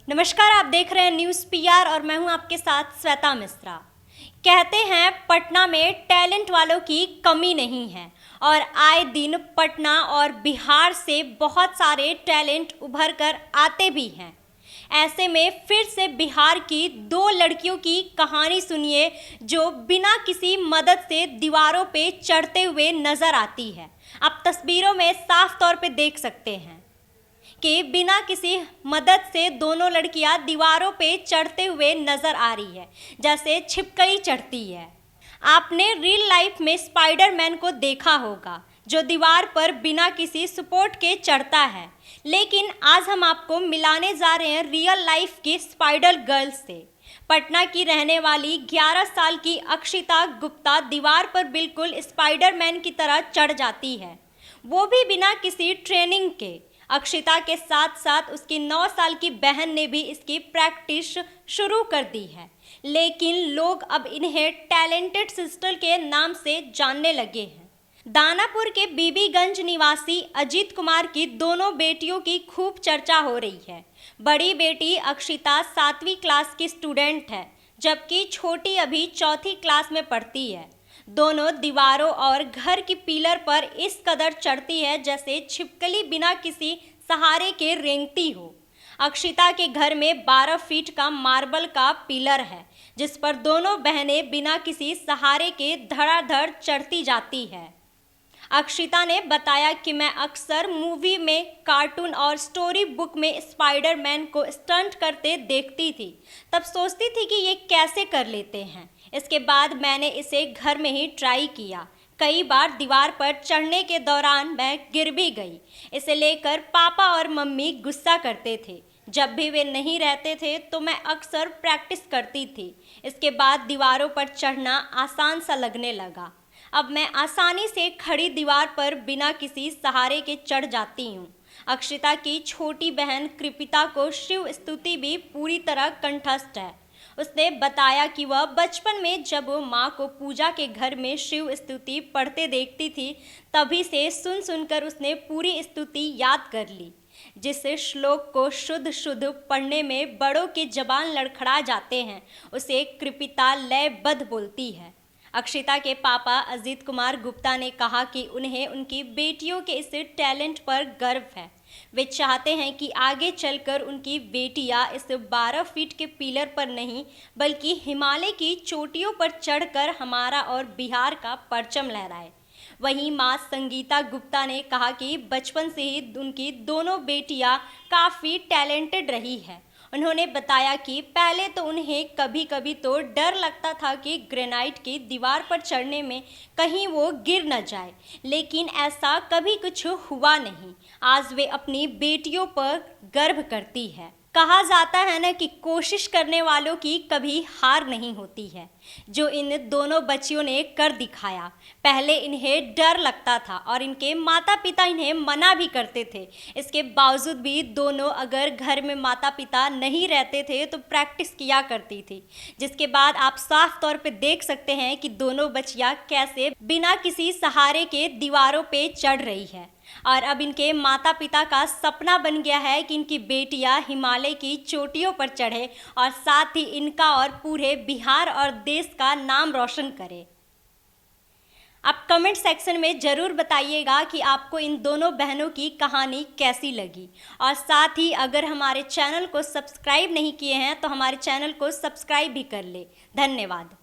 नमस्कार, आप देख रहे हैं न्यूज़ पीआर और मैं हूं आपके साथ श्वेता मिश्रा। कहते हैं पटना में टैलेंट वालों की कमी नहीं है और आए दिन पटना और बिहार से बहुत सारे टैलेंट उभर कर आते भी हैं। ऐसे में फिर से बिहार की दो लड़कियों की कहानी सुनिए जो बिना किसी मदद से दीवारों पे चढ़ते हुए नजर आती है। आप तस्वीरों में साफ तौर पे देख सकते हैं कि बिना किसी मदद से दोनों लड़कियां दीवारों पे चढ़ते हुए नजर आ रही है, जैसे छिपकली चढ़ती है। आपने रियल लाइफ में स्पाइडरमैन को देखा होगा जो दीवार पर बिना किसी सपोर्ट के चढ़ता है, लेकिन आज हम आपको मिलाने जा रहे हैं रियल लाइफ की स्पाइडर गर्ल से। पटना की रहने वाली 11 साल की अक्षिता गुप्ता दीवार पर बिल्कुल स्पाइडरमैन की तरह चढ़ जाती है, वो भी बिना किसी ट्रेनिंग के। अक्षिता के साथ साथ उसकी 9 साल की बहन ने भी इसकी प्रैक्टिस शुरू कर दी है, लेकिन लोग अब इन्हें टैलेंटेड सिस्टर के नाम से जानने लगे हैं। दानापुर के बीबीगंज निवासी अजीत कुमार की दोनों बेटियों की खूब चर्चा हो रही है। बड़ी बेटी अक्षिता 7वीं क्लास की स्टूडेंट है, जबकि छोटी अभी 4थी क्लास में पढ़ती है। दोनों दीवारों और घर की पिलर पर इस कदर चढ़ती है जैसे छिपकली बिना किसी सहारे के रेंगती हो। अक्षिता के घर में 12 फीट का मार्बल का पिलर है, जिस पर दोनों बहनें बिना किसी सहारे के धड़ाधड़ चढ़ती जाती है। अक्षिता ने बताया कि मैं अक्सर मूवी में, कार्टून और स्टोरी बुक में स्पाइडरमैन को स्टंट करते देखती थी, तब सोचती थी कि ये कैसे कर लेते हैं। इसके बाद मैंने इसे घर में ही ट्राई किया। कई बार दीवार पर चढ़ने के दौरान मैं गिर भी गई। इसे लेकर पापा और मम्मी गुस्सा करते थे। जब भी वे नहीं रहते थे तो मैं अक्सर प्रैक्टिस करती थी। इसके बाद दीवारों पर चढ़ना आसान सा लगने लगा। अब मैं आसानी से खड़ी दीवार पर बिना किसी सहारे के चढ़ जाती हूँ। अक्षिता की छोटी बहन कृपिता को शिव स्तुति भी पूरी तरह कंठस्थ है। उसने बताया कि वह बचपन में जब वो माँ को पूजा के घर में शिव स्तुति पढ़ते देखती थी, तभी से सुन सुनकर उसने पूरी स्तुति याद कर ली। जिस श्लोक को शुद्ध शुद्ध पढ़ने में बड़ों के जबान लड़खड़ा जाते हैं, उसे कृपिता लयबद्ध बोलती है। अक्षिता के पापा अजीत कुमार गुप्ता ने कहा कि उन्हें उनकी बेटियों के इस टैलेंट पर गर्व है। वे चाहते हैं कि आगे चलकर उनकी बेटियां इस 12 फीट के पिलर पर नहीं, बल्कि हिमालय की चोटियों पर चढ़कर हमारा और बिहार का परचम लहराए। वहीं मां संगीता गुप्ता ने कहा कि बचपन से ही उनकी दोनों बेटियां काफ़ी टैलेंटेड रही है। उन्होंने बताया कि पहले तो उन्हें कभी कभी तो डर लगता था कि ग्रेनाइट की दीवार पर चढ़ने में कहीं वो गिर न जाए, लेकिन ऐसा कभी कुछ हुआ नहीं। आज वे अपनी बेटियों पर गर्व करती है। कहा जाता है ना कि कोशिश करने वालों की कभी हार नहीं होती है, जो इन दोनों बच्चियों ने कर दिखाया। पहले इन्हें डर लगता था और इनके माता पिता इन्हें मना भी करते थे। इसके बावजूद भी दोनों अगर घर में माता पिता नहीं रहते थे तो प्रैक्टिस किया करती थी, जिसके बाद आप साफ तौर पे देख सकते हैं कि दोनों बच्चियां कैसे बिना किसी सहारे के दीवारों पे चढ़ रही है। और अब इनके माता पिता का सपना बन गया है कि इनकी बेटियां हिमालय की चोटियों पर चढ़े और साथ ही इनका और पूरे बिहार और देश का नाम रोशन करे। आप कमेंट सेक्शन में ज़रूर बताइएगा कि आपको इन दोनों बहनों की कहानी कैसी लगी, और साथ ही अगर हमारे चैनल को सब्सक्राइब नहीं किए हैं तो हमारे चैनल को सब्सक्राइब भी कर ले। धन्यवाद।